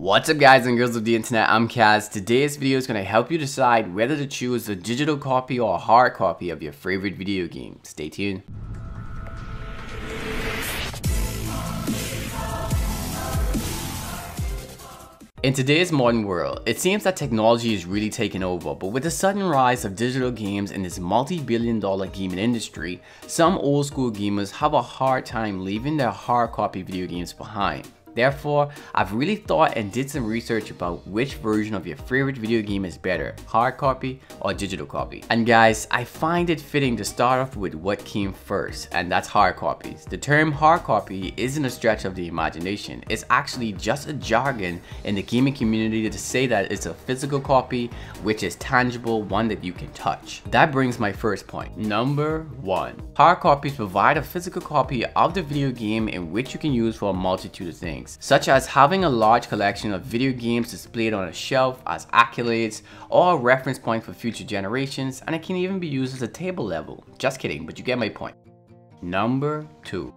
What's up guys and girls of the internet, I'm Kaz. Today's video is going to help you decide whether to choose a digital copy or a hard copy of your favorite video game. Stay tuned. In today's modern world, it seems that technology is really taking over, but with the sudden rise of digital games in this multi-billion-dollar gaming industry, some old school gamers have a hard time leaving their hard copy video games behind. Therefore, I've really thought and did some research about which version of your favorite video game is better, hard copy or digital copy. And guys, I find it fitting to start off with what came first, and that's hard copies. The term hard copy isn't a stretch of the imagination. It's actually just a jargon in the gaming community to say that it's a physical copy which is tangible, one that you can touch. That brings my first point. Number 1. Hard copies provide a physical copy of the video game in which you can use for a multitude of things, such as having a large collection of video games displayed on a shelf as accolades or a reference point for future generations, and it can even be used as a table level. Just kidding, but you get my point. Number 2.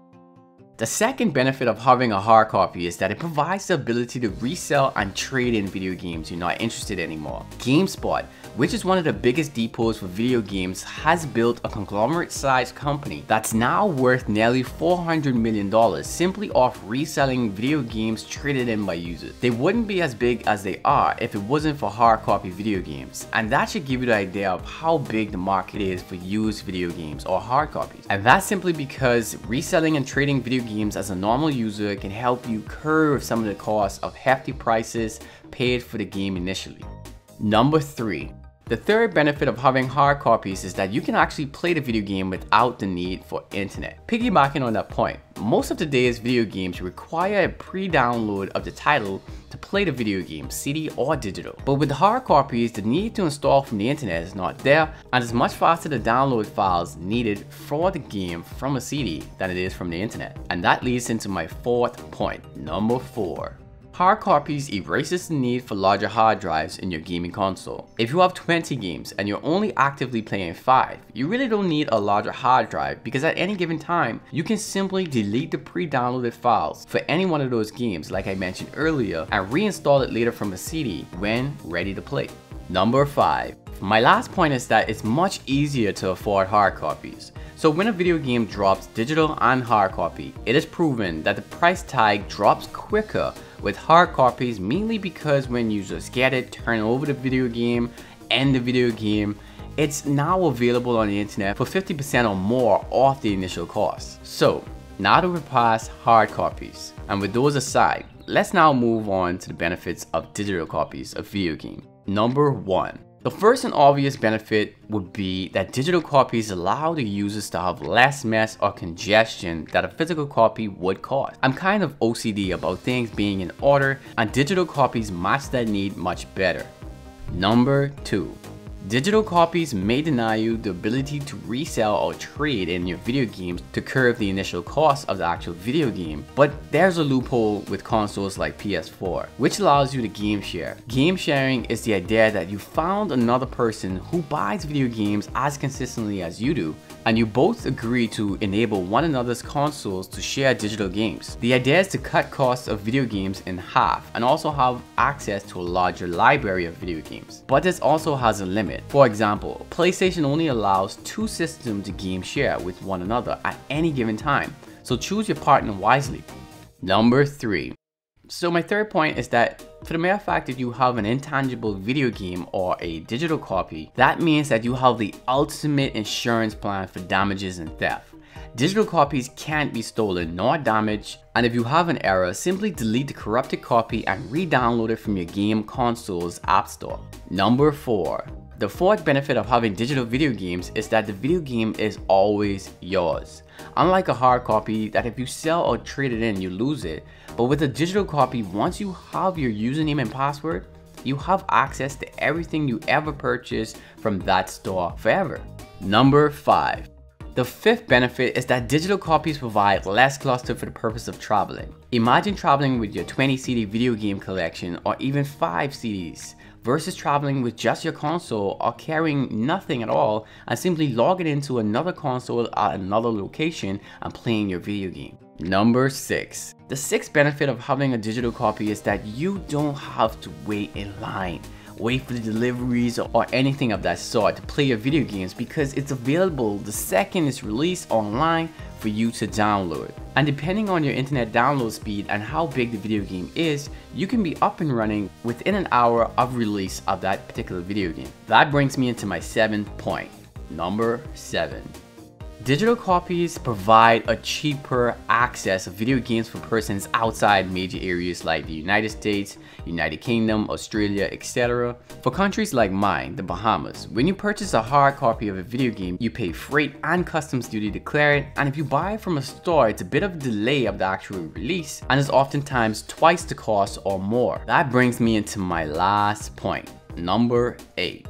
The second benefit of having a hard copy is that it provides the ability to resell and trade in video games you're not interested in anymore. GameSpot, which is one of the biggest depots for video games, has built a conglomerate-sized company that's now worth nearly $400 million simply off reselling video games traded in by users. They wouldn't be as big as they are if it wasn't for hard copy video games, and that should give you the idea of how big the market is for used video games or hard copies. And that's simply because reselling and trading video games as a normal user can help you curb some of the costs of hefty prices paid for the game initially. Number 3. The third benefit of having hard copies is that you can actually play the video game without the need for internet. Piggybacking on that point, most of today's video games require a pre-download of the title to play the video game, CD or digital. But with hard copies, the need to install from the internet is not there, and it's much faster to download files needed for the game from a CD than it is from the internet. And that leads into my fourth point. Number 4. Hard copies erases the need for larger hard drives in your gaming console. If you have 20 games and you're only actively playing 5, you really don't need a larger hard drive, because at any given time, you can simply delete the pre-downloaded files for any one of those games like I mentioned earlier and reinstall it later from a CD when ready to play. Number 5. My last point is that it's much easier to afford hard copies. So when a video game drops digital and hard copy, it is proven that the price tag drops quicker with hard copies, mainly because when users get it, turn over the video game, end the video game, it's now available on the internet for 50% or more off the initial cost. So now that we're past hard copies, and with those aside, let's now move on to the benefits of digital copies of video games. Number 1. The first and obvious benefit would be that digital copies allow the users to have less mess or congestion that a physical copy would cause. I'm kind of OCD about things being in order, and digital copies match that need much better. Number 2. Digital copies may deny you the ability to resell or trade in your video games to curb the initial cost of the actual video game, but there's a loophole with consoles like PS4, which allows you to game share. Game sharing is the idea that you found another person who buys video games as consistently as you do, and you both agree to enable one another's consoles to share digital games. The idea is to cut costs of video games in half and also have access to a larger library of video games. But this also has a limit. For example, PlayStation only allows 2 systems to game share with one another at any given time, so choose your partner wisely. Number 3. So my third point is that for the mere fact that you have an intangible video game or a digital copy, that means that you have the ultimate insurance plan for damages and theft. Digital copies can't be stolen nor damaged, and if you have an error, simply delete the corrupted copy and re-download it from your game console's app store. Number 4. The fourth benefit of having digital video games is that the video game is always yours. Unlike a hard copy that if you sell or trade it in, you lose it, but with a digital copy, once you have your username and password, you have access to everything you ever purchased from that store forever. Number 5. The fifth benefit is that digital copies provide less cluster for the purpose of traveling. Imagine traveling with your 20 CD video game collection or even 5 CDs versus traveling with just your console or carrying nothing at all and simply logging into another console at another location and playing your video game. Number 6. The sixth benefit of having a digital copy is that you don't have to wait in line, wait for the deliveries or anything of that sort to play your video games, because it's available the second it's released online for you to download. And depending on your internet download speed and how big the video game is, you can be up and running within an hour of release of that particular video game. That brings me into my seventh point. Number 7. Digital copies provide a cheaper access of video games for persons outside major areas like the United States, United Kingdom, Australia, etc. For countries like mine, the Bahamas, when you purchase a hard copy of a video game, you pay freight and customs duty to clear it, and if you buy it from a store, it's a bit of a delay of the actual release and is oftentimes twice the cost or more. That brings me into my last point, number 8.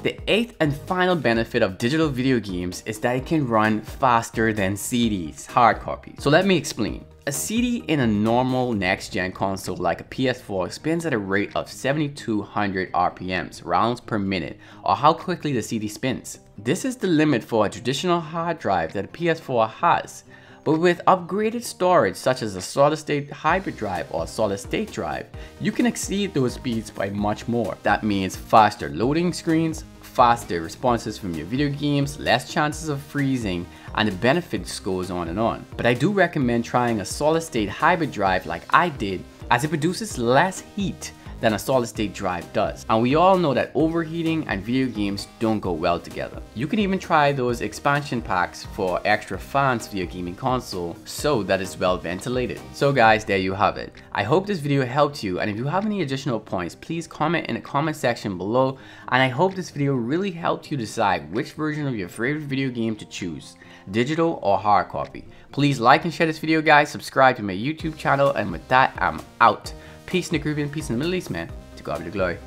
The eighth and final benefit of digital video games is that it can run faster than CDs, hard copies. So let me explain. A CD in a normal next-gen console like a PS4 spins at a rate of 7200 RPMs, rounds per minute, or how quickly the CD spins. This is the limit for a traditional hard drive that a PS4 has. But with upgraded storage such as a solid-state hybrid drive or solid-state drive, you can exceed those speeds by much more. That means faster loading screens, faster responses from your video games, less chances of freezing, and the benefits goes on and on. But I do recommend trying a solid-state hybrid drive like I did, as it produces less heat than a solid-state drive does. And we all know that overheating and video games don't go well together. You can even try those expansion packs for extra fans for your gaming console so that it's well ventilated. So guys, there you have it. I hope this video helped you, and if you have any additional points, please comment in the comment section below, and I hope this video really helped you decide which version of your favorite video game to choose, digital or hard copy. Please like and share this video guys, subscribe to my YouTube channel, and with that, I'm out. Peace in the Caribbean, peace in the Middle East, man. To God be the glory.